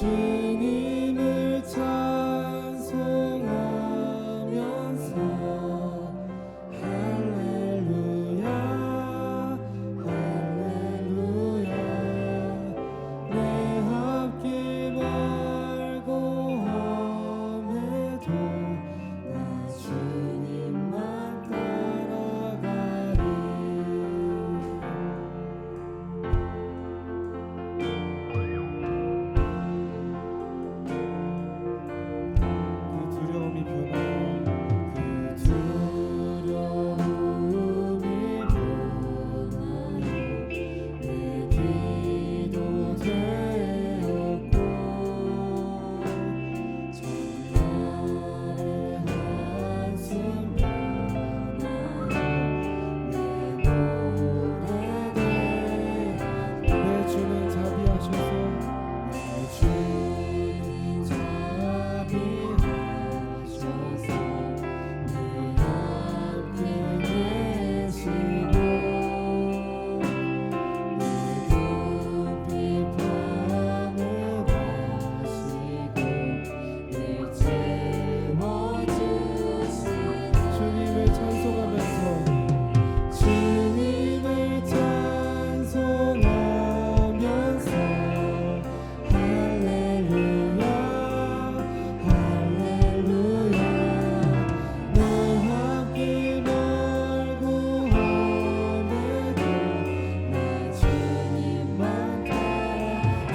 주님을 찬송하면서 할렐루야 할렐루야 내 앞길 멀고 험해도 나 주님만 따라가리.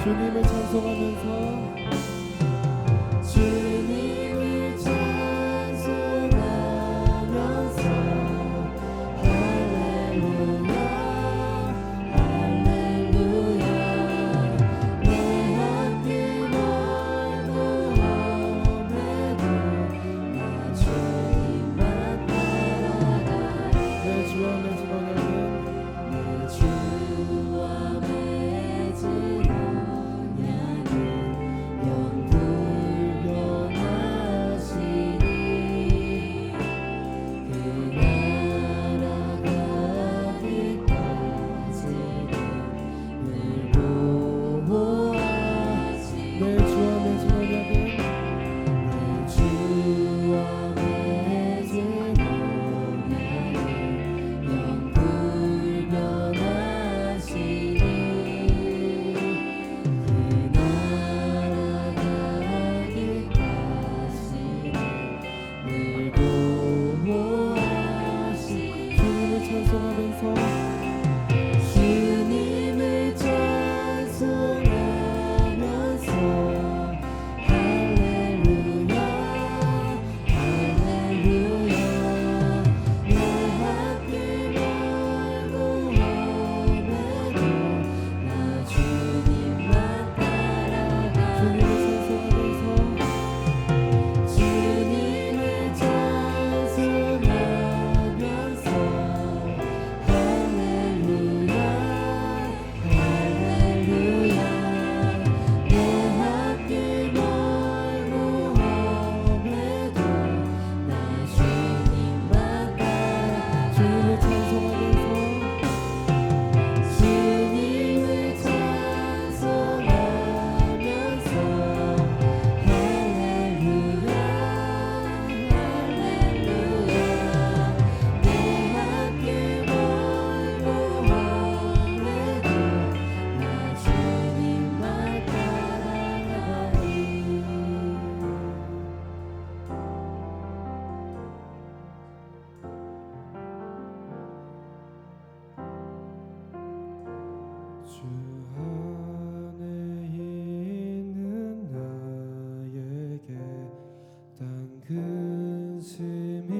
주님을 찬송하면서 주님을 찬송하면서 할렐루야 할렐루야 내 앞길 멀고 험해도 나 주님만 따라가. 내 주 안에 들어가는 내 주 안에 주 안에 있는 나에게 단 근심이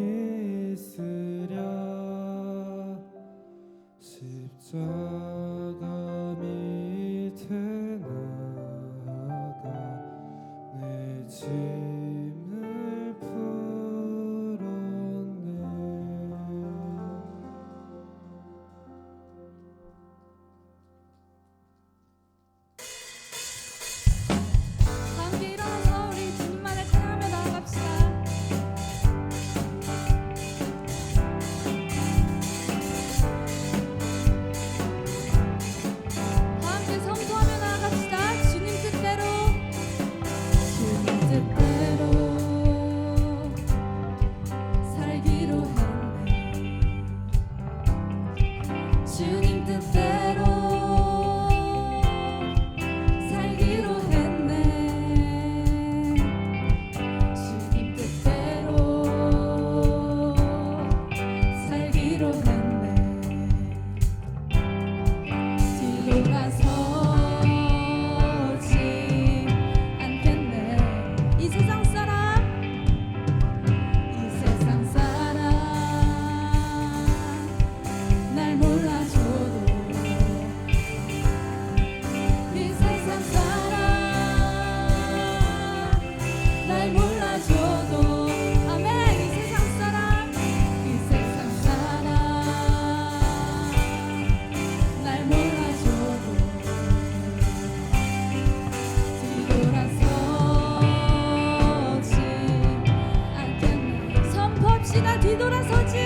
선포합시다. 뒤돌아서지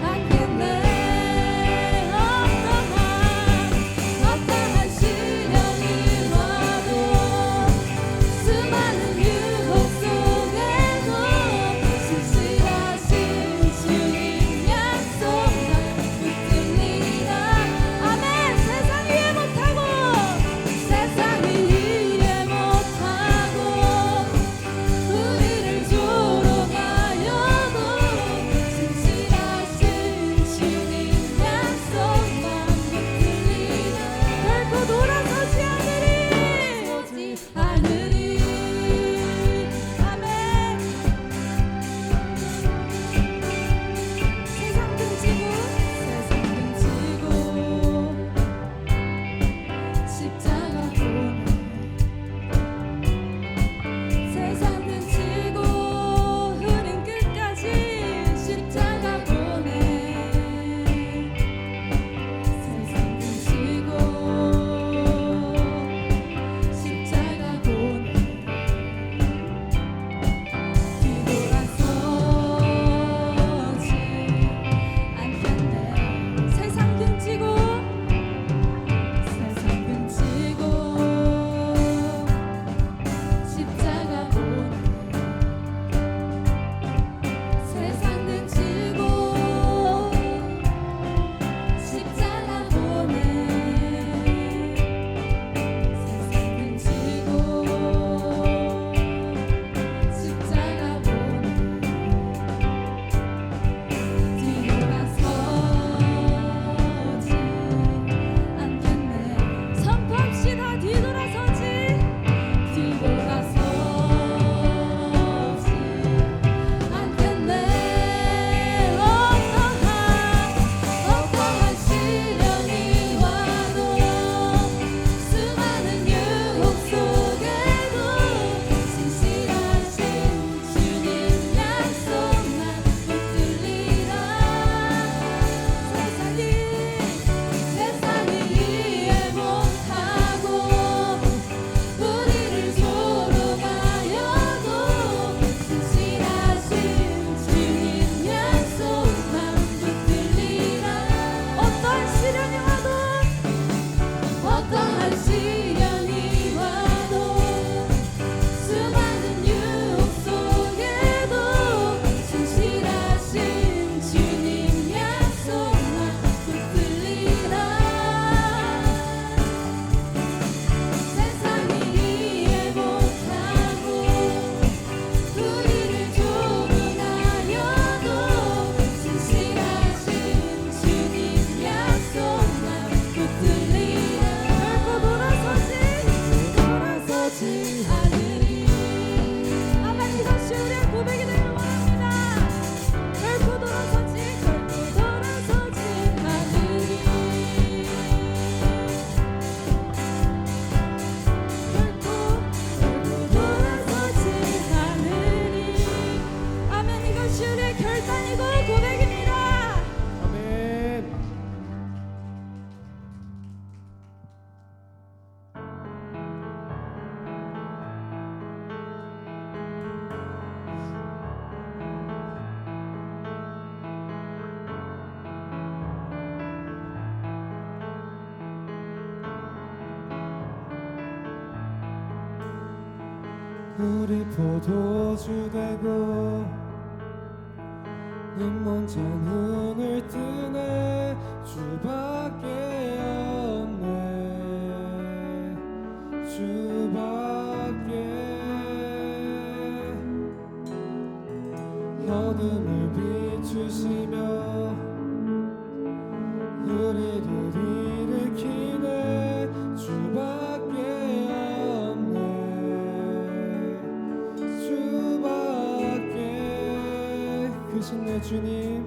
않겠네. 어떠한 시련이 와도 수많은 유혹 속에도 신실하신 주님 약속만 붙들리라. 아멘. 세상이 이해 못하고 우리를 조롱하여도 신실하신 주님 약속만 붙들리라. 결코 돌아서지 않으리. 아멘. 세상 등지고 십자가 보내. 세상 등지고 흐린 끝까지 십자가 보내. 세상 등지고 십자가 보내. 뒤돌아서지 않겠네. 세상 등지고 십자가 보내. 세상 등지고 십자가 보내. 세상 등지고 십자가 보내. 뒤돌아서지 않겠네. 선포합시다. 뒤돌아서지 않겠네. 어떠한 시련이 와도 수많은 유혹 속에도 신실하신 주님 약속만 붙들리라. 세상이 이해 못하고 우리를 조롱하여도 신실하신 주님 약속만 붙들리라. 어떠한 시련이 와도 수많은 유혹 속에도 신실하신 주님 약속만 붙들리라. 세상이 이해 못하고 우리를 조롱하여도 신실하신 주님 약속만 붙들리라. 결코 돌아서지 않으리. 아멘. 이것이 우리의 고백이 되길 원합니다. 결코 돌아서지 않으리. 결코 돌아서지 않으리. 아멘. 이것이 우리의 결단이고 고백입니다. 아멘. 우리 포도주 되고 눈먼 잔 눈을 뜨네. 주밖에 없네. 주밖에. 어둠을 비추시며 우리를 일으키네. 주밖에 없네. 주밖에. 크신 내 주님,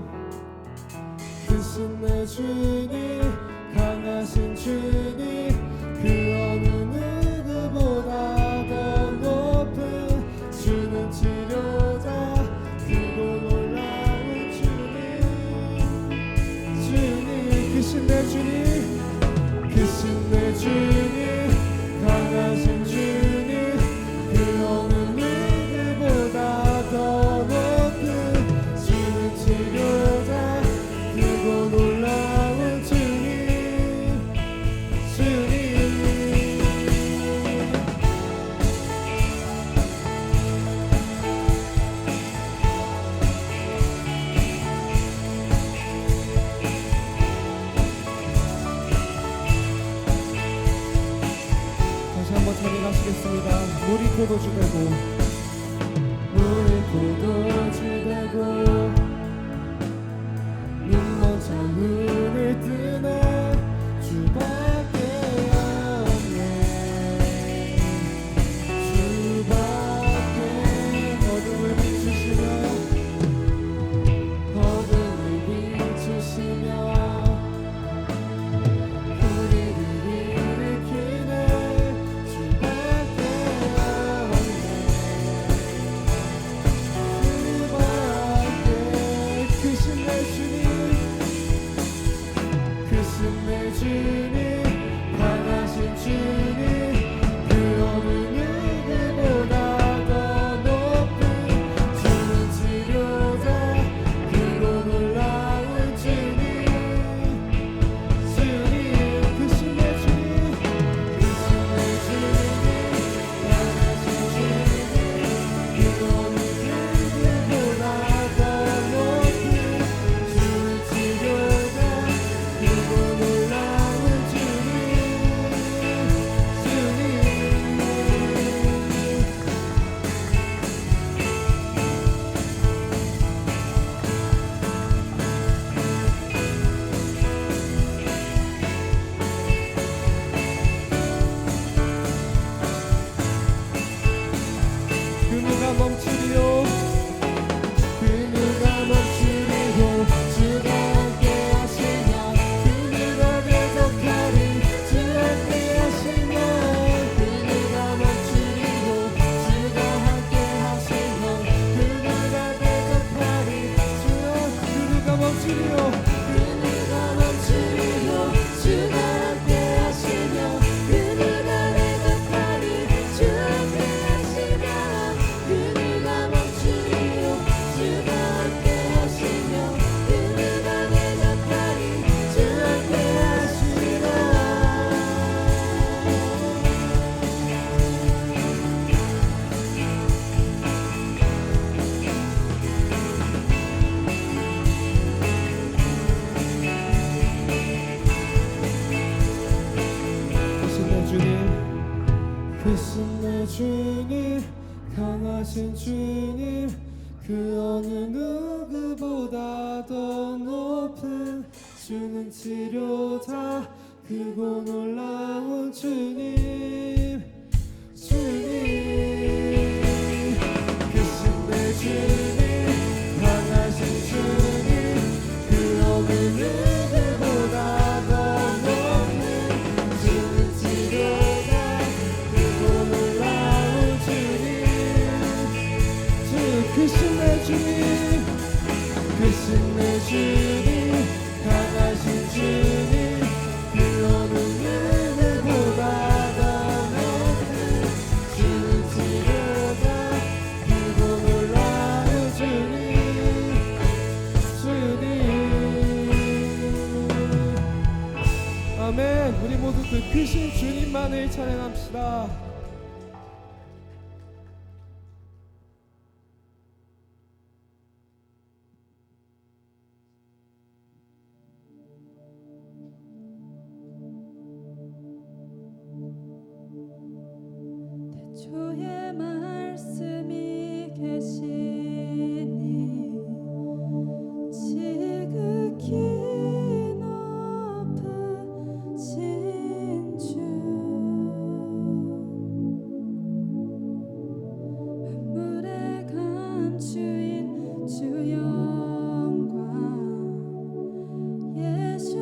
크신 내 주님, 강하신 주님, 그 어느 누구보다 더 높은 주는 치료자, 크고 놀라운 주님. 주님, 크신 내 주님, 크신 내 주님, 강하신 주님, 그 물이 포도주 되고 물이 포도주 되고 눈먼 창문을 뜨네 주밖에 없네 주밖에 어둠을 비추시며 어둠을 비추시며 우리를 일으키네 주밖에 없네 주밖에 크신 내 주님 크신 내 주님 강하신 주님 그 어느 누구보다 더 높은 주는 치료자 그고 놀라운 주님 주님 크신 내 주님 크신 내 주님 강하신 주님 그 어느 누구보다 더 높은 주는 치료자 그고 놀라운 주님 그 누가 멈추리요 그 누가 멈추리요 주가 함께 하시면 그 누가 대적하리 주 함께 하시면 그 누가 멈추리요 주가 함께 하시면 그 누가 대적하리 그 누가 멈추리요 그 누가 멈추리요 주가 함께 하시면 그 누가 대적하리 주 함께 하시면 그 누가 멈추리요 주가 함께 하시면 그 누가 대적하리 주 함께 하시면 크신 내 주님 크신 내 주님 강하신 주님 그 어느 누구보다 더 높은 주는 치료자 크고 놀라운 주님 주님 크신 내 주님 강하신 주님 그 어느 누구보다 더 높은 주는 치료자 크고 놀라운 주님 주 크신 내 주님 크신 내 주님 강하신 주님 그 어느 누구보다 더 높은 주는 치료자 크고 놀라운 주님 주님 아멘. 우리 모두 그 크신 주님만을 찬양합시다. 주의 말씀이 계시니 지극히 높으신 주 만물의 감추인 주 영광 예수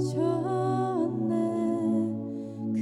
나타내셨네 그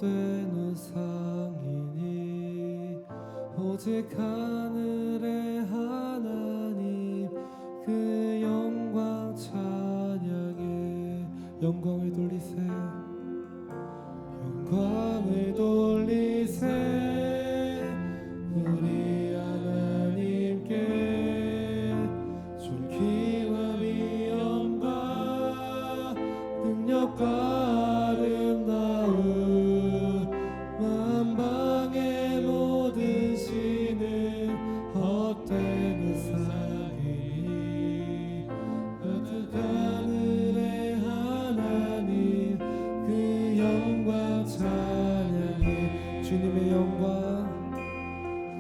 헛된 우상이니 오직 하늘의 하나님 그 영광 찬양해. 영광을 돌리세, 영광을 돌리세 우리 하나님께. 존귀와 위엄과 능력과 아름다움 만방의 모든 신은 헛된 우상이니 오직 하늘의 하나님 그 영광 찬양해. 주님의 영광,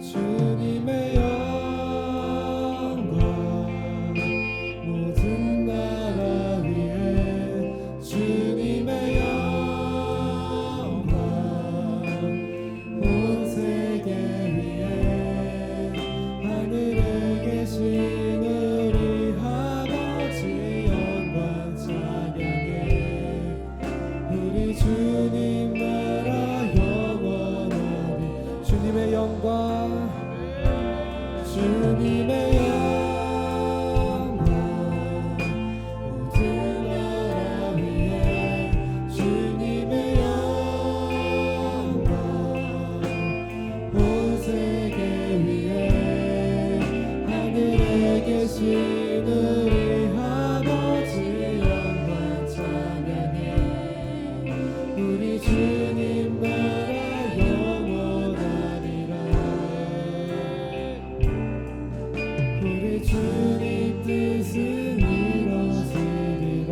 주님의 영광 모든 나라 위에. 주님의 영광 온 세계 위에. 하늘에 계신 우리 아버지 영광 찬양해. 우리 주님 나라 영원하리. 주님의 영광, 주님의 영광 모든 나라 위에. 주님의 영광 온 세계 위에. 하늘에 계신 우리 아버지 영광 찬양해. 우리 주님 나라 영원하리라. 우리 주님 뜻은 이루어지리라.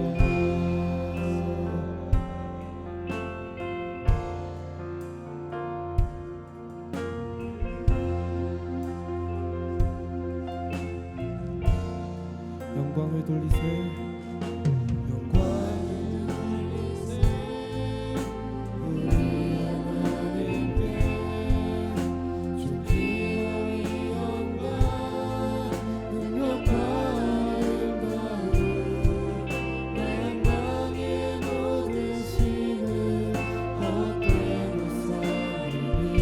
영광을 돌리세, 영광을 돌리세 우리 하나님께. 존귀와 위엄과 능력과 아름다움 만방의 모든 신은 헛된 우상이니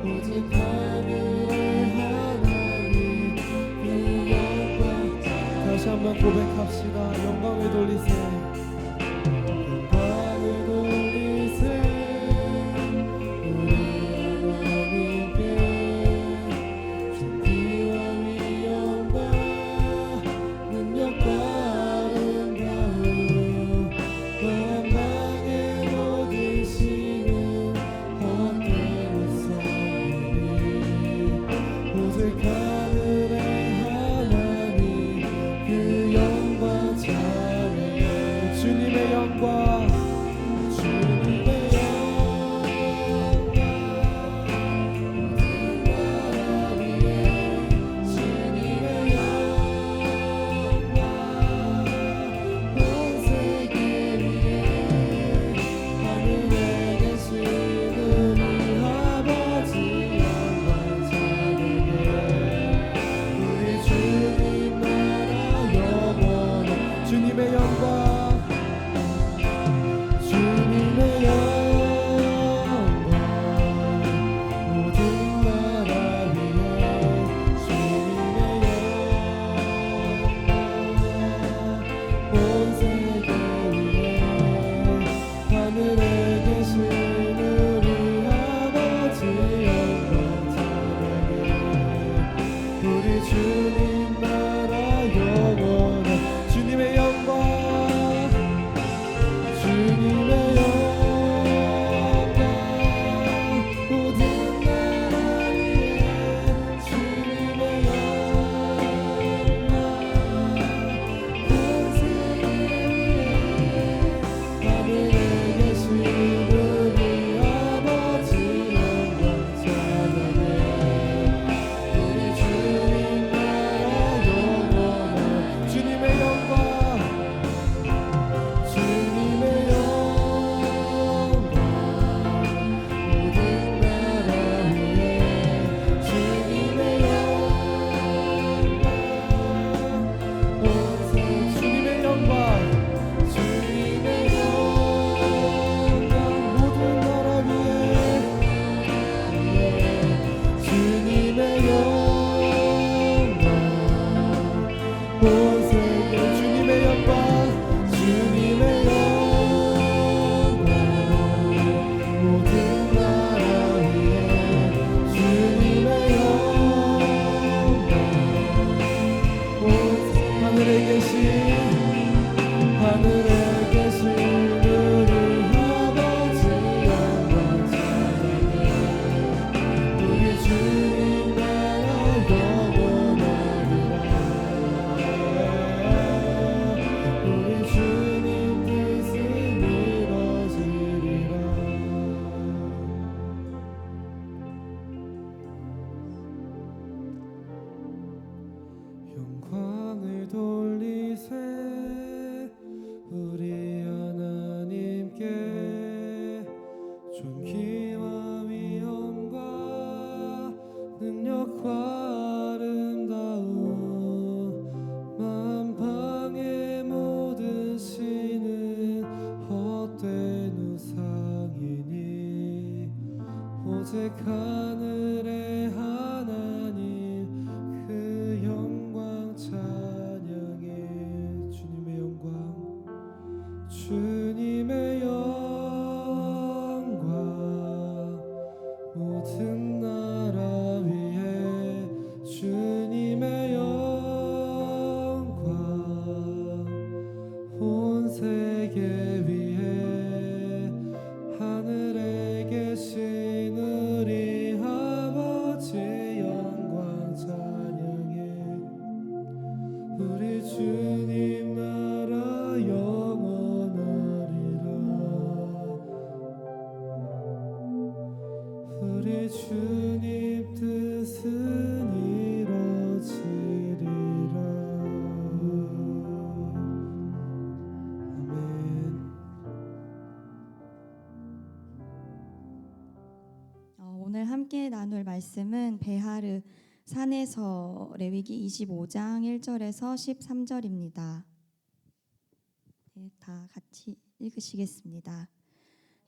오직 하늘의 하나님 그 영광. 다시 한번 고백합시다. 영광을 돌리세, 영광을 돌리세 우리 하나님께. 존귀와 위엄과 능력과 아름다움 만방의 모든 신은 헛된 우상이니 오직 하늘의 하나님 그 영광 찬양해. 주님의 영광, 주님의 영광 모든 나라 위에. 주님의 영광 온 세계 위에. 하늘에 계신 우리 아버지 영광 찬양해. 우리 주님 나라 영원한. 주님의 영광, 주님의 영광 모든 나라 위에. 주님의 영광 온 세계 위에. 하늘에 계신 우리 아버지 영광 찬양해. 우리 주님 나라 영원한. 주님의 영광, 주님의 영광 모든 나라 위에. 주님의 영광 온 세계 위에. 하늘에 계신 우리 아버지 영광 찬양해. 우리 주님 나라 영원한. 주님의 영광, 주님의 영광 존귀와 위엄과 능력과 아름다움 만방의 모든 신은 헛된 우상이니 오직 하늘의 하나님 그 영광 찬양해. 주님의 영광, 주님의 영광 모든 나라 위에 주님의 영광 온 세계 위에 하늘에 계신 우리 아버지 영광 찬양해. 우리 주님 나라 영원하리라. 우리 주님 뜻은 이루어지리라. 아멘. 오늘 함께 나눌 말씀은 베하르 산에서 레위기 25장 1절에서 13절입니다. 네, 다 같이 읽으시겠습니다.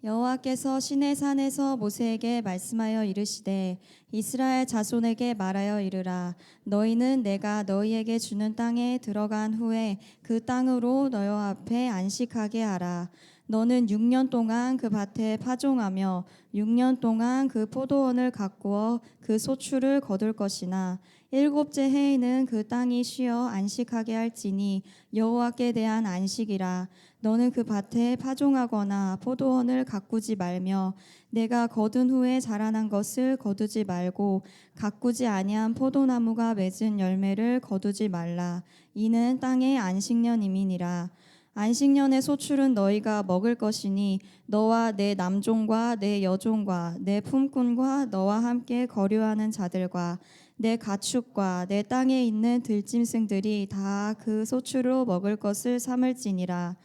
여호와께서 시내 산에서 모세에게 말씀하여 이르시되 이스라엘 자손에게 말하여 이르라. 너희는 내가 너희에게 주는 땅에 들어간 후에 그 땅으로 너희 앞에 안식하게 하라. 너는 6년 동안 그 밭에 파종하며 6년 동안 그 포도원을 가꾸어 그 소출을 거둘 것이나 일곱째 해에는 그 땅이 쉬어 안식하게 할지니 여호와께 대한 안식이라. 너는 그 밭에 파종하거나 포도원을 가꾸지 말며 내가 거둔 후에 자라난 것을 거두지 말고 가꾸지 아니한 포도나무가 맺은 열매를 거두지 말라. 이는 땅의 안식년임이니라. 안식년의 소출은 너희가 먹을 것이니 너와 내 남종과 내 여종과 내 품꾼과 너와 함께 거류하는 자들과 내 가축과 내 땅에 있는 들짐승들이 다 그 소출로 먹을 것을 삼을지니라.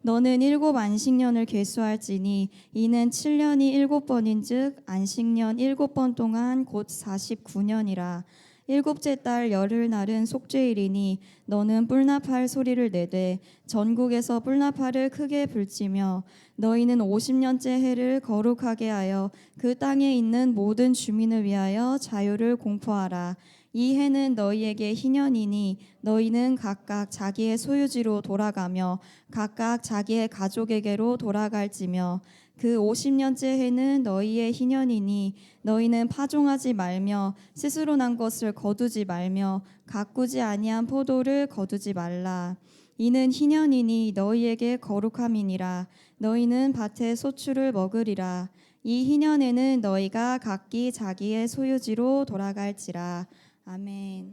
너는 7 안식년을 계수할지니 이는 7년이 7번인즉 안식년 7번 동안 곧 49년이라. 일곱째 달 열흘날은 속죄일이니 너는 뿔나팔 소리를 내되 전국에서 뿔나팔을 크게 불지며 너희는 50년째 해를 거룩하게 하여 그 땅에 있는 모든 주민을 위하여 자유를 공포하라. 이 해는 너희에게 희년이니 너희는 각각 자기의 소유지로 돌아가며 각각 자기의 가족에게로 돌아갈지며 그 50년째 해는 너희의 희년이니 너희는 파종하지 말며 스스로 난 것을 거두지 말며 가꾸지 아니한 포도를 거두지 말라. 이는 희년이니 너희에게 거룩함이니라. 너희는 밭의 소출을 먹으리라. 이 희년에는 너희가 각기 자기의 소유지로 돌아갈지라. 아멘.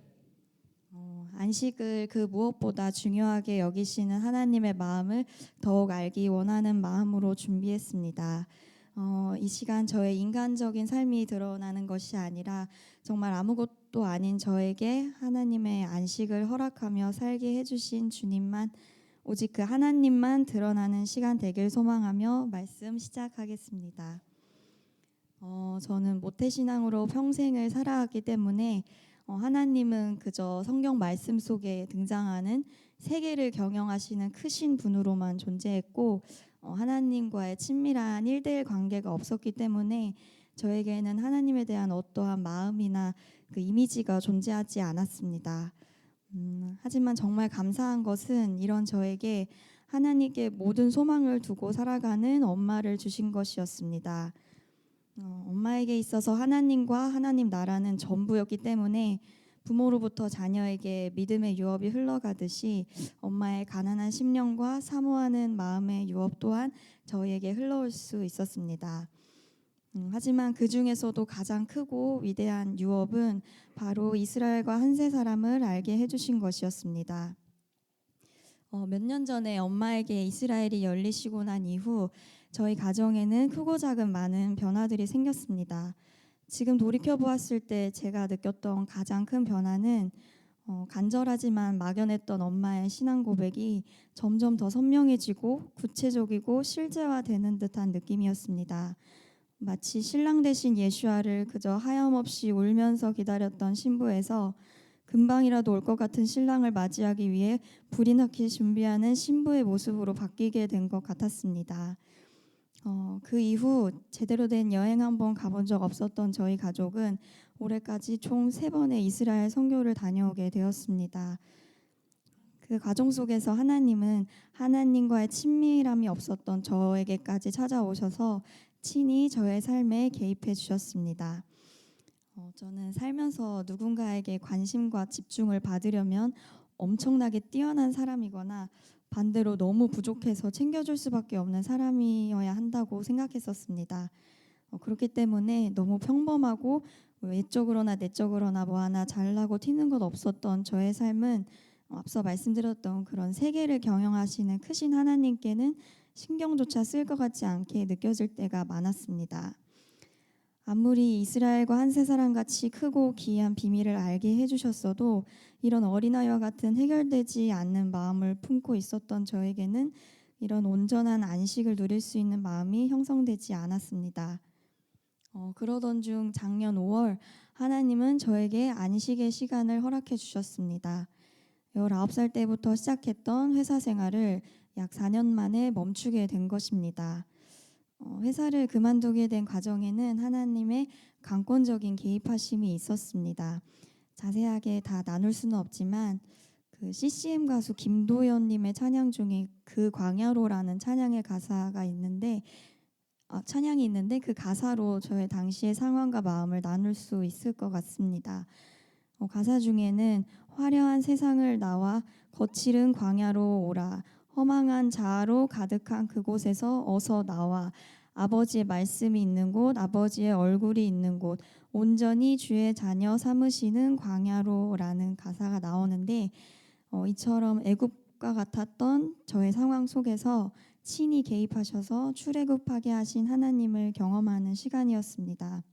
안식을 그 무엇보다 중요하게 여기시는 하나님의 마음을 더욱 알기 원하는 마음으로 준비했습니다. 이 시간 저의 인간적인 삶이 드러나는 것이 아니라 정말 아무것도 아닌 저에게 하나님의 안식을 허락하며 살게 해주신 주님만, 오직 그 하나님만 드러나는 시간 되길 소망하며 말씀 시작하겠습니다. 저는 모태신앙으로 평생을 살아왔기 때문에 하나님은 그저 성경 말씀 속에 등장하는 세계를 경영하시는 크신 분으로만 존재했고 하나님과의 친밀한 1대1 관계가 없었기 때문에 저에게는 하나님에 대한 어떠한 마음이나 그 이미지가 존재하지 않았습니다. 하지만 정말 감사한 것은 이런 저에게 하나님께 모든 소망을 두고 살아가는 엄마를 주신 것이었습니다. 엄마에게 있어서 하나님과 하나님 나라는 전부였기 때문에 부모로부터 자녀에게 믿음의 유업이 흘러가듯이 엄마의 가난한 심령과 사모하는 마음의 유업 또한 저희에게 흘러올 수 있었습니다. 하지만 그 중에서도 가장 크고 위대한 유업은 바로 이스라엘과 한 세 사람을 알게 해주신 것이었습니다. 몇 년 전에 엄마에게 이스라엘이 열리시고 난 이후 저희 가정에는 크고 작은 많은 변화들이 생겼습니다. 지금 돌이켜 보았을 때 제가 느꼈던 가장 큰 변화는 간절하지만 막연했던 엄마의 신앙 고백이 점점 더 선명해지고 구체적이고 실제화되는 듯한 느낌이었습니다. 마치 신랑 대신 예슈아를 그저 하염없이 울면서 기다렸던 신부에서 금방이라도 올 것 같은 신랑을 맞이하기 위해 불이 나게 준비하는 신부의 모습으로 바뀌게 된 것 같았습니다. 그 이후 제대로 된 여행 한번 가본 적 없었던 저희 가족은 올해까지 총 3번의 이스라엘 선교를 다녀오게 되었습니다. 그 과정 속에서 하나님은 하나님과의 친밀함이 없었던 저에게까지 찾아오셔서 친히 저의 삶에 개입해 주셨습니다. 저는 살면서 누군가에게 관심과 집중을 받으려면 엄청나게 뛰어난 사람이거나 반대로 너무 부족해서 챙겨줄 수밖에 없는 사람이어야 한다고 생각했었습니다. 그렇기 때문에 너무 평범하고 외적으로나 내적으로나 뭐 하나 잘나고 튀는 것 없었던 저의 삶은 앞서 말씀드렸던 그런 세계를 경영하시는 크신 하나님께는 신경조차 쓸 것 같지 않게 느껴질 때가 많았습니다. 아무리 이스라엘과 한 세 사람 같이 크고 기이한 비밀을 알게 해주셨어도 이런 어린아이와 같은 해결되지 않는 마음을 품고 있었던 저에게는 이런 온전한 안식을 누릴 수 있는 마음이 형성되지 않았습니다. 그러던 중 작년 5월 하나님은 저에게 안식의 시간을 허락해 주셨습니다. 19살 때부터 시작했던 회사 생활을 약 4년 만에 멈추게 된 것입니다. 회사를 그만두게 된 과정에는 하나님의 강권적인 개입하심이 있었습니다. 자세하게 다 나눌 수는 없지만 그 CCM 가수 김도연님의 찬양 중에 그 광야로라는 찬양의 가사가 있는데 찬양이 있는데 그 가사로 저의 당시의 상황과 마음을 나눌 수 있을 것 같습니다. 가사 중에는 화려한 세상을 나와 거칠은 광야로 오라 허망한 자아로 가득한 그곳에서 어서 나와 아버지의 말씀이 있는 곳 아버지의 얼굴이 있는 곳 온전히 주의 자녀 삼으시는 광야로라는 가사가 나오는데 이처럼 애굽과 같았던 저의 상황 속에서 친히 개입하셔서 출애굽하게 하신 하나님을 경험하는 시간이었습니다.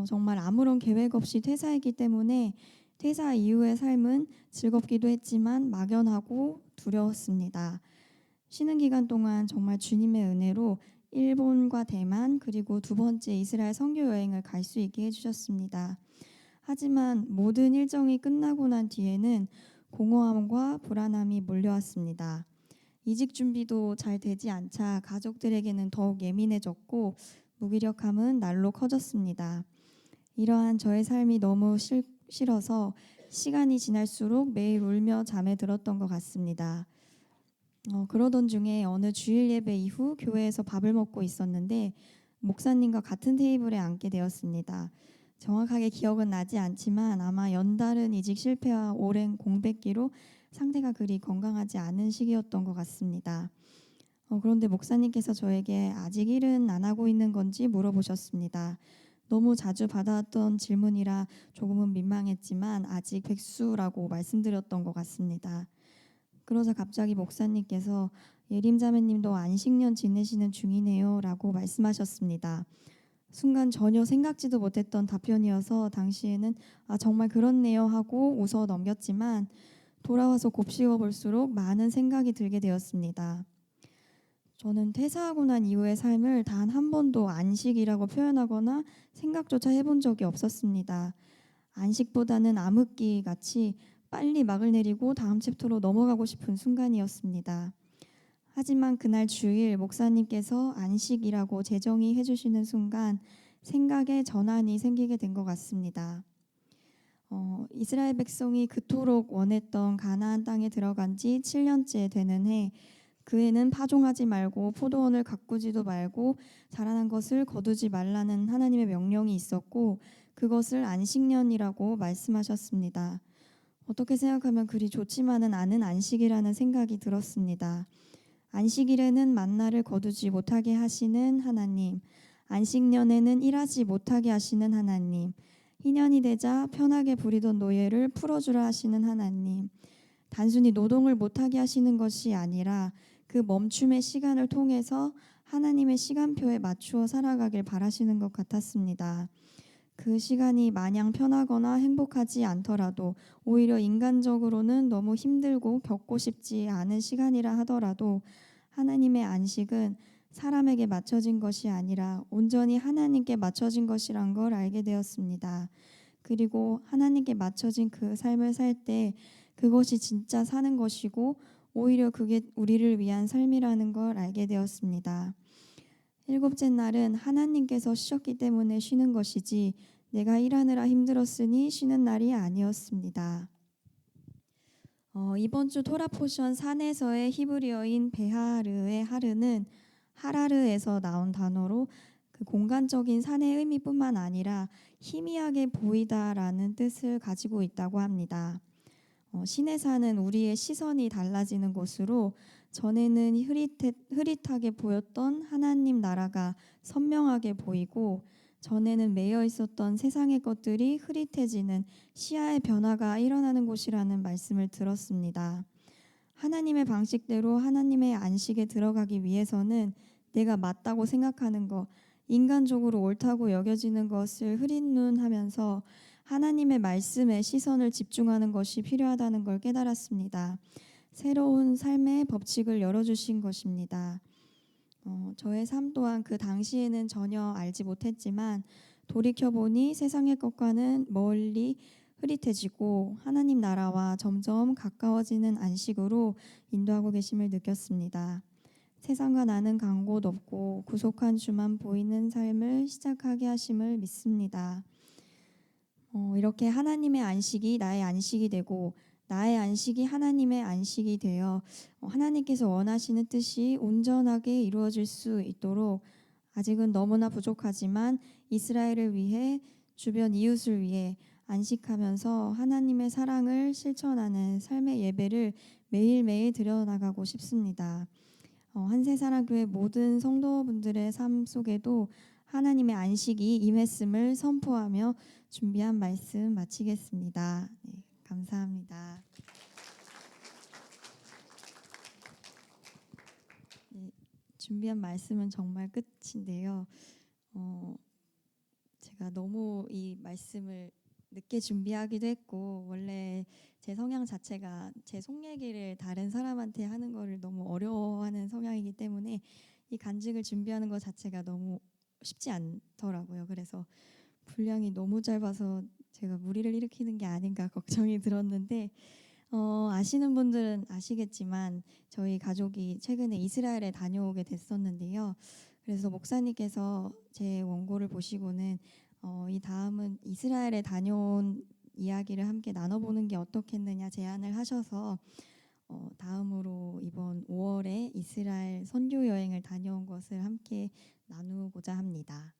정말 아무런 계획 없이 퇴사했기 때문에 퇴사 이후의 삶은 즐겁기도 했지만 막연하고 두려웠습니다. 쉬는 기간 동안 정말 주님의 은혜로 일본과 대만 그리고 2번째 이스라엘 선교 여행을 갈 수 있게 해주셨습니다. 하지만 모든 일정이 끝나고 난 뒤에는 공허함과 불안함이 몰려왔습니다. 이직 준비도 잘 되지 않자 가족들에게는 더욱 예민해졌고 무기력함은 날로 커졌습니다. 이러한 저의 삶이 너무 싫어서 시간이 지날수록 매일 울며 잠에 들었던 것 같습니다. 그러던 중에 어느 주일 예배 이후 교회에서 밥을 먹고 있었는데 목사님과 같은 테이블에 앉게 되었습니다. 정확하게 기억은 나지 않지만 아마 연달은 이직 실패와 오랜 공백기로 상태가 그리 건강하지 않은 시기였던 것 같습니다. 그런데 목사님께서 저에게 아직 일은 안 하고 있는 건지 물어보셨습니다. 너무 자주 받아왔던 질문이라 조금은 민망했지만 아직 백수라고 말씀드렸던 것 같습니다. 그러자 갑자기 목사님께서 예림자매님도 안식년 지내시는 중이네요 라고 말씀하셨습니다. 순간 전혀 생각지도 못했던 답변이어서 당시에는 정말 그렇네요 하고 웃어 넘겼지만 돌아와서 곱씹어 볼수록 많은 생각이 들게 되었습니다. 저는 퇴사하고 난 이후의 삶을 단 한 번도 안식이라고 표현하거나 생각조차 해본 적이 없었습니다. 안식보다는 암흑기 같이 빨리 막을 내리고 다음 챕터로 넘어가고 싶은 순간이었습니다. 하지만 그날 주일 목사님께서 안식이라고 제정의 해주시는 순간 생각에 전환이 생기게 된 것 같습니다. 이스라엘 백성이 그토록 원했던 가나안 땅에 들어간 지 7년째 되는 해 그 해는 파종하지 말고 포도원을 가꾸지도 말고 자라난 것을 거두지 말라는 하나님의 명령이 있었고 그것을 안식년이라고 말씀하셨습니다. 어떻게 생각하면 그리 좋지만은 않은 안식이라는 생각이 들었습니다. 안식일에는 만나를 거두지 못하게 하시는 하나님, 안식년에는 일하지 못하게 하시는 하나님, 희년이 되자 편하게 부리던 노예를 풀어주라 하시는 하나님, 단순히 노동을 못하게 하시는 것이 아니라 그 멈춤의 시간을 통해서 하나님의 시간표에 맞추어 살아가길 바라시는 것 같았습니다. 그 시간이 마냥 편하거나 행복하지 않더라도 오히려 인간적으로는 너무 힘들고 겪고 싶지 않은 시간이라 하더라도 하나님의 안식은 사람에게 맞춰진 것이 아니라 온전히 하나님께 맞춰진 것이란 걸 알게 되었습니다. 그리고 하나님께 맞춰진 그 삶을 살 때 그것이 진짜 사는 것이고 오히려 그게 우리를 위한 삶이라는 걸 알게 되었습니다. 일곱째 날은 하나님께서 쉬었기 때문에 쉬는 것이지 내가 일하느라 힘들었으니 쉬는 날이 아니었습니다. 이번 주 토라 포션 산에서의 히브리어인 베하르의 하르는 하라르에서 나온 단어로 그 공간적인 산의 의미뿐만 아니라 희미하게 보이다라는 뜻을 가지고 있다고 합니다. 신의 산은 우리의 시선이 달라지는 곳으로 전에는 흐릿하게 보였던 하나님 나라가 선명하게 보이고 전에는 매여 있었던 세상의 것들이 흐릿해지는 시야의 변화가 일어나는 곳이라는 말씀을 들었습니다. 하나님의 방식대로 하나님의 안식에 들어가기 위해서는 내가 맞다고 생각하는 것, 인간적으로 옳다고 여겨지는 것을 흐린 눈 하면서 하나님의 말씀에 시선을 집중하는 것이 필요하다는 걸 깨달았습니다. 새로운 삶의 법칙을 열어주신 것입니다. 저의 삶 또한 그 당시에는 전혀 알지 못했지만 돌이켜보니 세상의 것과는 멀리 흐릿해지고 하나님 나라와 점점 가까워지는 안식으로 인도하고 계심을 느꼈습니다. 세상과 나는 간 곳 없고 구속한 주만 보이는 삶을 시작하게 하심을 믿습니다. 이렇게 하나님의 안식이 나의 안식이 되고 나의 안식이 하나님의 안식이 되어 하나님께서 원하시는 뜻이 온전하게 이루어질 수 있도록 아직은 너무나 부족하지만 이스라엘을 위해 주변 이웃을 위해 안식하면서 하나님의 사랑을 실천하는 삶의 예배를 매일매일 드려나가고 싶습니다. 한세사랑교회 모든 성도분들의 삶 속에도 하나님의 안식이 임했음을 선포하며 준비한 말씀 마치겠습니다. 네, 감사합니다. 네, 준비한 말씀은 정말 끝인데요. 제가 너무 이 말씀을 늦게 준비하기도 했고 원래 제 성향 자체가 제 속 얘기를 다른 사람한테 하는 거를 너무 어려워하는 성향이기 때문에 이 간증을 준비하는 것 자체가 너무 쉽지 않더라고요. 그래서 분량이 너무 짧아서 제가 무리를 일으키는 게 아닌가 걱정이 들었는데 아시는 분들은 아시겠지만 저희 가족이 최근에 이스라엘에 다녀오게 됐었는데요. 그래서 목사님께서 제 원고를 보시고는 이 다음은 이스라엘에 다녀온 이야기를 함께 나눠보는 게 어떻겠느냐 제안을 하셔서 다음으로 이번 5월에 이스라엘 선교 여행을 다녀온 것을 함께 나누고자 합니다.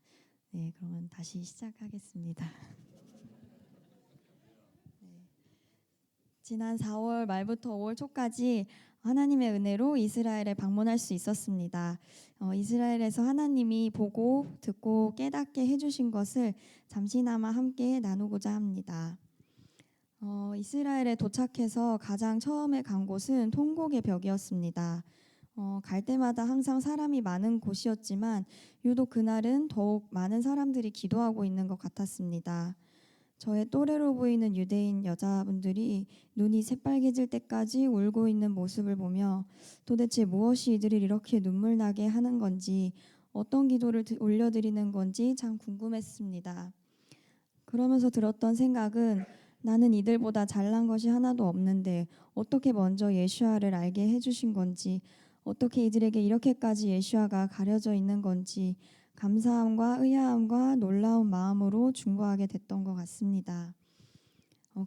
네, 그러면 다시 시작하겠습니다. 네. 지난 4월 말부터 5월 초까지 하나님의 은혜로 이스라엘에 방문할 수 있었습니다. 이스라엘에서 하나님이 보고 듣고 깨닫게 해주신 것을 잠시나마 함께 나누고자 합니다. 이스라엘에 도착해서 가장 처음에 간 곳은 통곡의 벽이었습니다. 갈 때마다 항상 사람이 많은 곳이었지만 유독 그날은 더욱 많은 사람들이 기도하고 있는 것 같았습니다. 저의 또래로 보이는 유대인 여자분들이 눈이 새빨개질 때까지 울고 있는 모습을 보며 도대체 무엇이 이들을 이렇게 눈물 나게 하는 건지 어떤 기도를 올려드리는 건지 참 궁금했습니다. 그러면서 들었던 생각은 나는 이들보다 잘난 것이 하나도 없는데 어떻게 먼저 예수아를 알게 해주신 건지 어떻게 이들에게 이렇게까지 예수아가 가려져 있는 건지 감사함과 의아함과 놀라운 마음으로 중보하게 됐던 것 같습니다.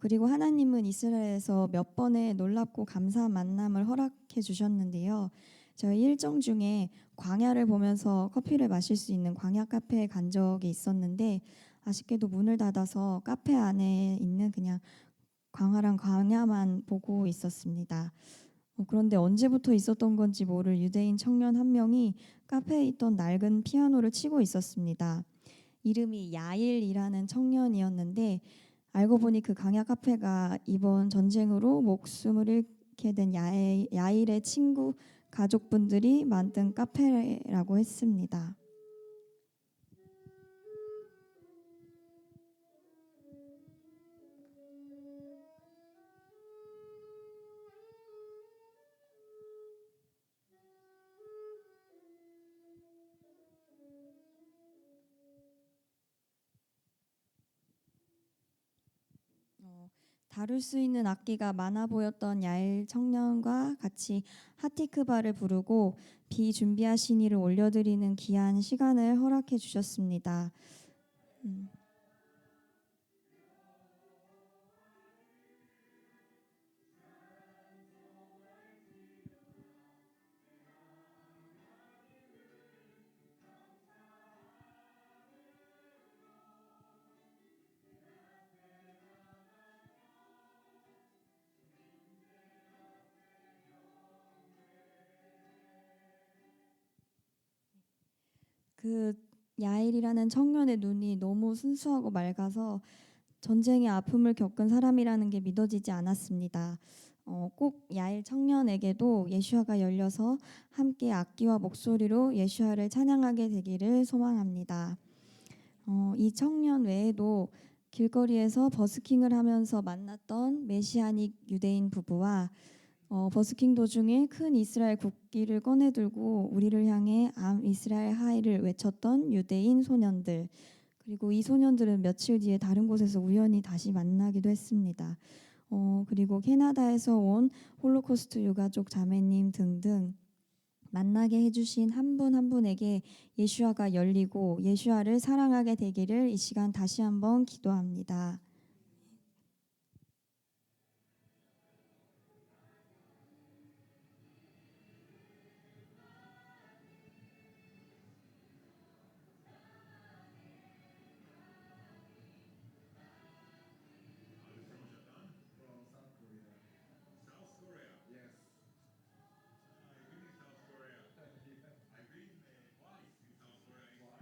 그리고 하나님은 이스라엘에서 몇 번의 놀랍고 감사한 만남을 허락해 주셨는데요. 저희 일정 중에 광야를 보면서 커피를 마실 수 있는 광야 카페에 간 적이 있었는데 아쉽게도 문을 닫아서 카페 안에 있는 그냥 광활한 광야만 보고 있었습니다. 그런데 언제부터 있었던 건지 모를 유대인 청년 한 명이 카페에 있던 낡은 피아노를 치고 있었습니다. 이름이 야일이라는 청년이었는데 알고 보니 그 광야 카페가 이번 전쟁으로 목숨을 잃게 된 야일의 친구 가족분들이 만든 카페라고 했습니다. 다룰 수 있는 악기가 많아 보였던 야일 청년과 같이 하티크바를 부르고 비준비하신 이를 올려드리는 귀한 시간을 허락해 주셨습니다. 그 야일이라는 청년의 눈이 너무 순수하고 맑아서 전쟁의 아픔을 겪은 사람이라는 게 믿어지지 않았습니다. 꼭 야일 청년에게도 예수화가 열려서 함께 악기와 목소리로 예수화를 찬양하게 되기를 소망합니다. 이 청년 외에도 길거리에서 버스킹을 하면서 만났던 메시아닉 유대인 부부와 버스킹 도중에 큰 이스라엘 국기를 꺼내들고 우리를 향해 암 이스라엘 하이를 외쳤던 유대인 소년들, 그리고 이 소년들은 며칠 뒤에 다른 곳에서 우연히 다시 만나기도 했습니다. 그리고 캐나다에서 온 홀로코스트 유가족 자매님 등등 만나게 해주신 한 분 한 분에게 예수화가 열리고 예수화를 사랑하게 되기를 이 시간 다시 한번 기도합니다. From South Korea. South Korea. Yes. I've been in South Korea. I've been twice in South Korea.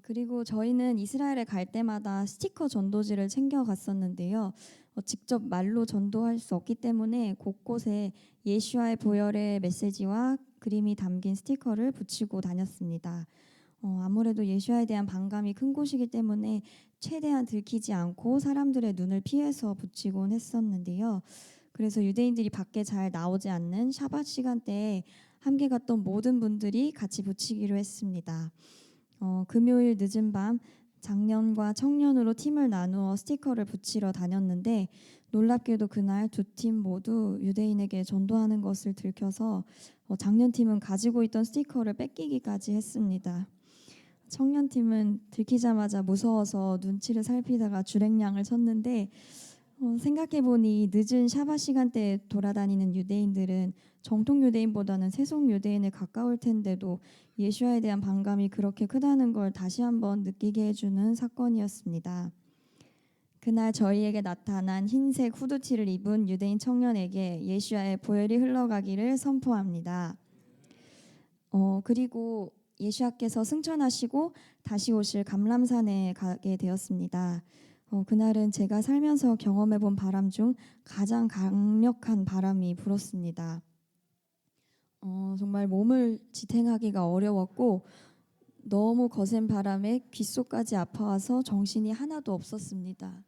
그리고 저희는 이스라엘에 갈 때마다 스티커 전도지를 챙겨 갔었는데요. 직접 말로 전도할 수 없기 때문에 곳곳에 예수와의 보혈의 메시지와 그림이 담긴 스티커를 붙이고 다녔습니다. 아무래도 예수와에 대한 반감이 큰 곳이기 때문에 최대한 들키지 않고 사람들의 눈을 피해서 붙이곤 했었는데요. 그래서 유대인들이 밖에 잘 나오지 않는 샤밧 시간대에 함께 갔던 모든 분들이 같이 붙이기로 했습니다. 금요일 늦은 밤 장년과 청년으로 팀을 나누어 스티커를 붙이러 다녔는데 놀랍게도 그날 두 팀 모두 유대인에게 전도하는 것을 들켜서 장년팀은 가지고 있던 스티커를 뺏기기까지 했습니다. 청년팀은 들키자마자 무서워서 눈치를 살피다가 주랭량을 쳤는데 생각해보니 늦은 샤밧 시간대에 돌아다니는 유대인들은 정통 유대인보다는 세속 유대인에 가까울 텐데도 예수와에 대한 반감이 그렇게 크다는 걸 다시 한번 느끼게 해주는 사건이었습니다. 그날 저희에게 나타난 흰색 후드티를 입은 유대인 청년에게 예수와의 보혈이 흘러가기를 선포합니다. 그리고 예수와께서 승천하시고 다시 오실 감람산에 가게 되었습니다. 그날은 제가 살면서 경험해본 바람 중 가장 강력한 바람이 불었습니다. 정말 몸을 지탱하기가 어려웠고 너무 거센 바람에 귓속까지 아파와서 정신이 하나도 없었습니다.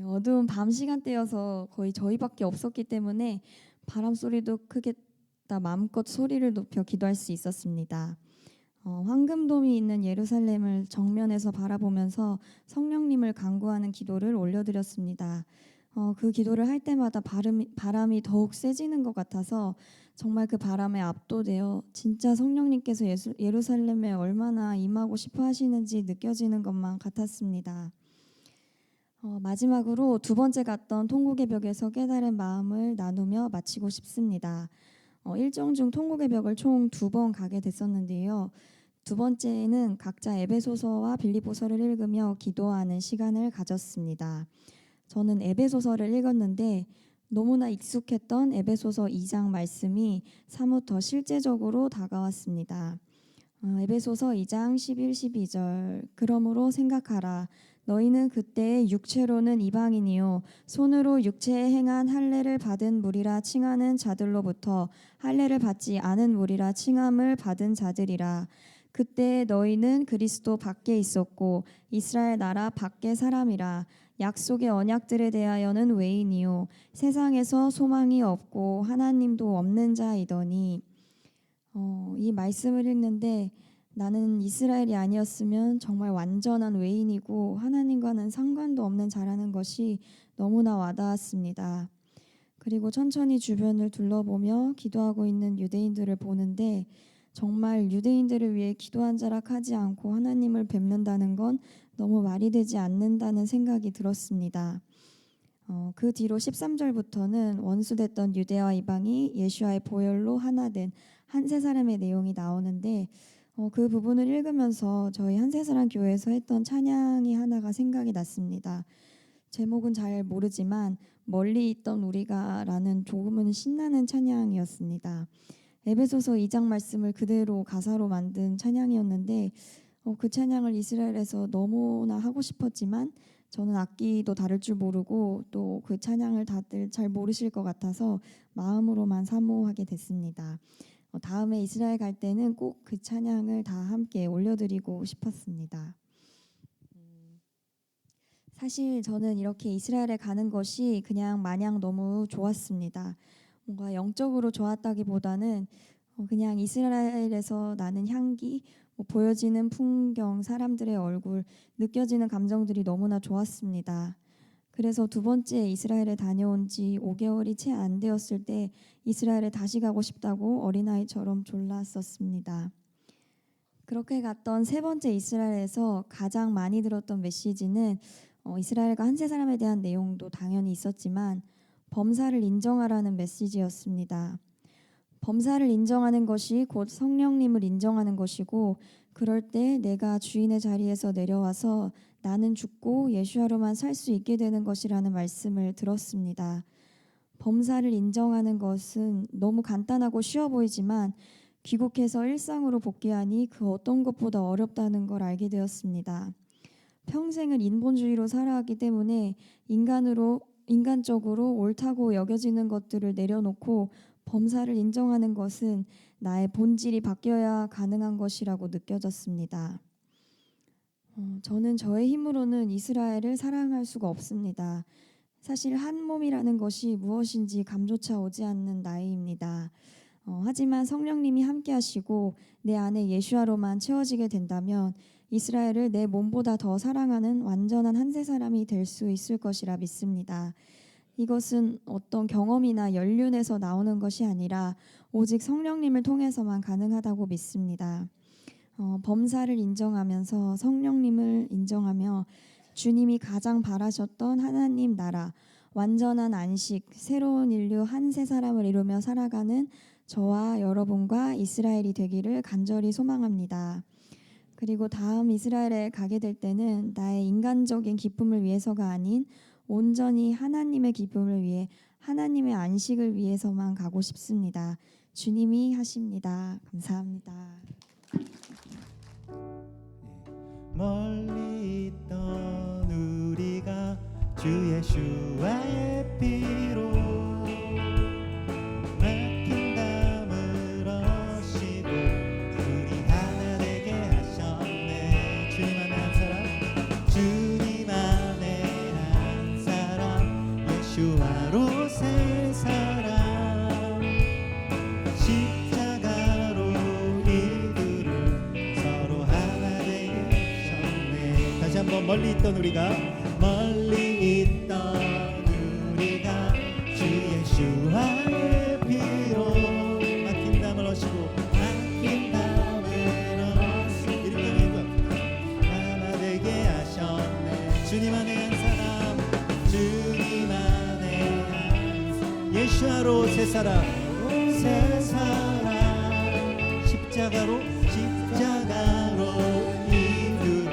어두운 밤 시간대여서 거의 저희밖에 없었기 때문에 바람 소리도 크겠다 마음껏 소리를 높여 기도할 수 있었습니다. 황금돔이 있는 예루살렘을 정면에서 바라보면서 성령님을 간구하는 기도를 올려드렸습니다. 그 기도를 할 때마다 바람이 더욱 세지는 것 같아서 정말 그 바람에 압도되어 진짜 성령님께서 예루살렘에 얼마나 임하고 싶어 하시는지 느껴지는 것만 같았습니다. 마지막으로 두 번째 갔던 통곡의 벽에서 깨달은 마음을 나누며 마치고 싶습니다. 일정 중 통곡의 벽을 총 2번 가게 됐었는데요. 두 번째는 각자 에베소서와 빌립보서를 읽으며 기도하는 시간을 가졌습니다. 저는 에베소서를 읽었는데 너무나 익숙했던 에베소서 2장 말씀이 사뭇 더 실제적으로 다가왔습니다. 에베소서 2장 11, 12절 그러므로 생각하라 너희는 그때 육체로는 이방인이요 손으로 육체에 행한 할례를 받은 무리라 칭하는 자들로부터 할례를 받지 않은 무리라 칭함을 받은 자들이라. 그때 너희는 그리스도 밖에 있었고 이스라엘 나라 밖의 사람이라. 약속의 언약들에 대하여는 외인이요 세상에서 소망이 없고 하나님도 없는 자이더니. 이 말씀을 읽는데 나는 이스라엘이 아니었으면 정말 완전한 외인이고 하나님과는 상관도 없는 자라는 것이 너무나 와닿았습니다. 그리고 천천히 주변을 둘러보며 기도하고 있는 유대인들을 보는데 정말 유대인들을 위해 기도한 자락 하지 않고 하나님을 뵙는다는 건 너무 말이 되지 않는다는 생각이 들었습니다. 그 뒤로 13절부터는 원수됐던 유대와 이방이 예수와의 보혈로 하나 된 한 세 사람의 내용이 나오는데 그 부분을 읽으면서 저희 한세사랑 교회에서 했던 찬양이 하나가 생각이 났습니다. 제목은 잘 모르지만 멀리 있던 우리가 라는 조금은 신나는 찬양이었습니다. 에베소서 2장 말씀을 그대로 가사로 만든 찬양이었는데 그 찬양을 이스라엘에서 너무나 하고 싶었지만 저는 악기도 다룰 줄 모르고 또 그 찬양을 다들 잘 모르실 것 같아서 마음으로만 사모하게 됐습니다. 다음에 이스라엘 갈 때는 꼭 그 찬양을 다 함께 올려드리고 싶었습니다. 사실 저는 이렇게 이스라엘에 가는 것이 그냥 마냥 너무 좋았습니다. 뭔가 영적으로 좋았다기보다는 그냥 이스라엘에서 나는 향기, 보여지는 풍경, 사람들의 얼굴, 느껴지는 감정들이 너무나 좋았습니다. 그래서 두 번째 이스라엘에 다녀온 지 5개월이 채 안 되었을 때 이스라엘에 다시 가고 싶다고 어린아이처럼 졸랐었습니다. 그렇게 갔던 세 번째 이스라엘에서 가장 많이 들었던 메시지는 이스라엘과 한 세 사람에 대한 내용도 당연히 있었지만 범사를 인정하라는 메시지였습니다. 범사를 인정하는 것이 곧 성령님을 인정하는 것이고 그럴 때 내가 주인의 자리에서 내려와서 나는 죽고 예수와로만 살 수 있게 되는 것이라는 말씀을 들었습니다. 범사를 인정하는 것은 너무 간단하고 쉬워 보이지만 귀국해서 일상으로 복귀하니 그 어떤 것보다 어렵다는 걸 알게 되었습니다. 평생을 인본주의로 살아왔기 때문에 인간적으로 옳다고 여겨지는 것들을 내려놓고 범사를 인정하는 것은 나의 본질이 바뀌어야 가능한 것이라고 느껴졌습니다. 저는 저의 힘으로는 이스라엘을 사랑할 수가 없습니다. 사실 한 몸이라는 것이 무엇인지 감조차 오지 않는 나이입니다. 하지만 성령님이 함께 하시고 내 안에 예수와로만 채워지게 된다면 이스라엘을 내 몸보다 더 사랑하는 완전한 한 세 사람이 될 수 있을 것이라 믿습니다. 이것은 어떤 경험이나 연륜에서 나오는 것이 아니라 오직 성령님을 통해서만 가능하다고 믿습니다. 범사를 인정하면서 성령님을 인정하며 주님이 가장 바라셨던 하나님 나라, 완전한 안식, 새로운 인류 한 세 사람을 이루며 살아가는 저와 여러분과 이스라엘이 되기를 간절히 소망합니다. 그리고 다음 이스라엘에 가게 될 때는 나의 인간적인 기쁨을 위해서가 아닌 온전히 하나님의 기쁨을 위해 하나님의 안식을 위해서만 가고 싶습니다. 주님이 하십니다. 감사합니다. 멀리 있던 우리가 주 예수와의 피로 막힌 담을 어시고 우리 하나 되게 하셨네. 주님 안에 한 사람, 주님 안에 한 사람, 예수와로 세 사람, 십자가로 이들을 서로 하나 되게 하셨네. 다시 한번 멀리 있던 우리가 주 예수와의 피로 막힌 담을 어시고 이렇게 하나 되게 하셨네. 주님 안에 한 사람, 주님 안에 한 사람, 예수와로 세 사람, 십자가로 이들을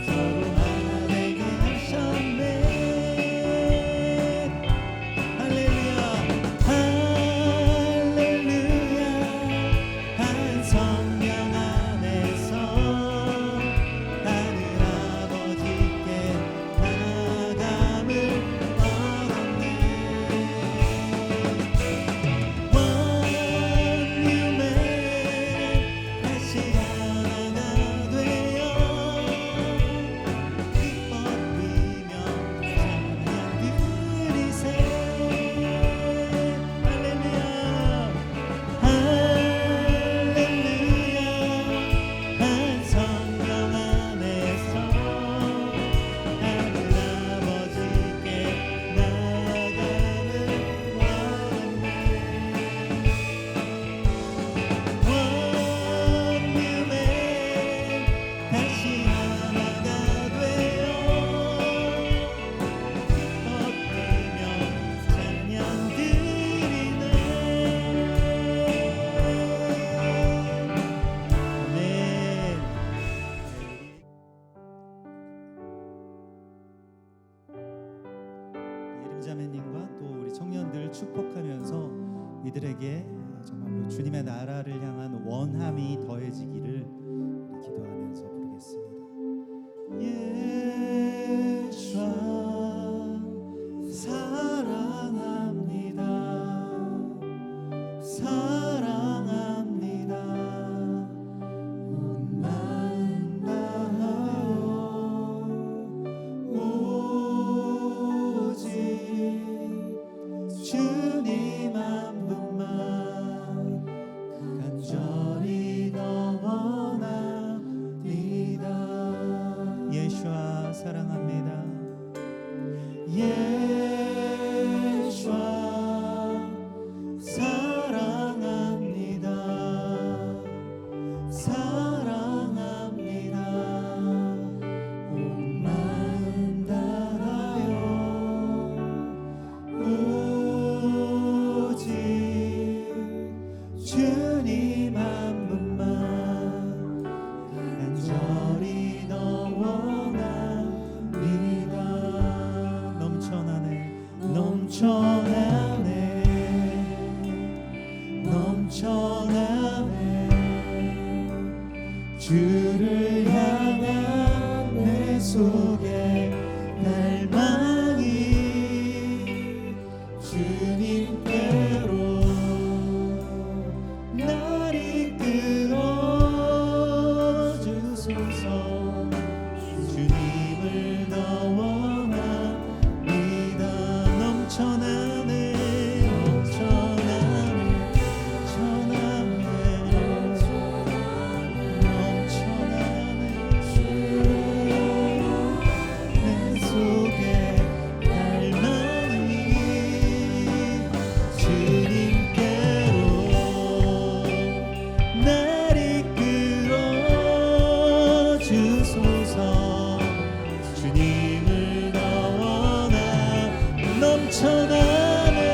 서로 하나 되게 하셨네. 김자매님과 또 우리 청년들 축복하면서 이들에게 정말로 주님의 나라를 향한 원함이 더해지기를 기도하면서 부르겠습니다. 예수와 사랑합니다. 사랑합니다. 온 마음 다하여 오직 주님 한 분만 간절히 더 원합니다. 예수와 사랑합니다. 예수와 사랑합니다. 사랑합니다. 온 마음 다하여 오직 주님 한 분만 간절히 더 원합니다. 넘쳐나네 넘쳐나네 넘쳐나네 주를 향한 내 속에 갈망이 주님께로 날 이끌어 주소서. 주님을 더 원합니다. 넘쳐나네 넘쳐나네 넘쳐나네 내 속에 갈망이 주님께로 날 이끌어 주소서. 주님을 더 원하 넘쳐나네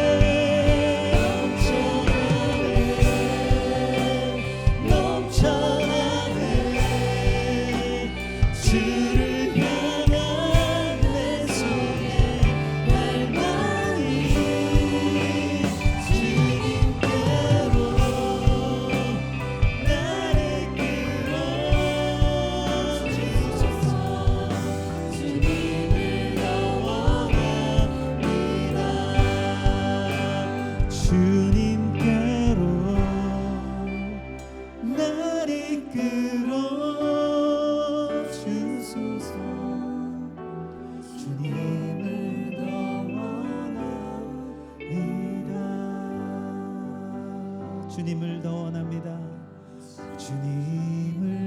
넘쳐나네 주를 향한 내 속에 갈망이 주님께로 날 이끌어 주소서. 주님을 더 원합니다. 주님께로 날 이끌어 주소서. 주님을 더 원합니다. 주님을 더 원합니다. 주님을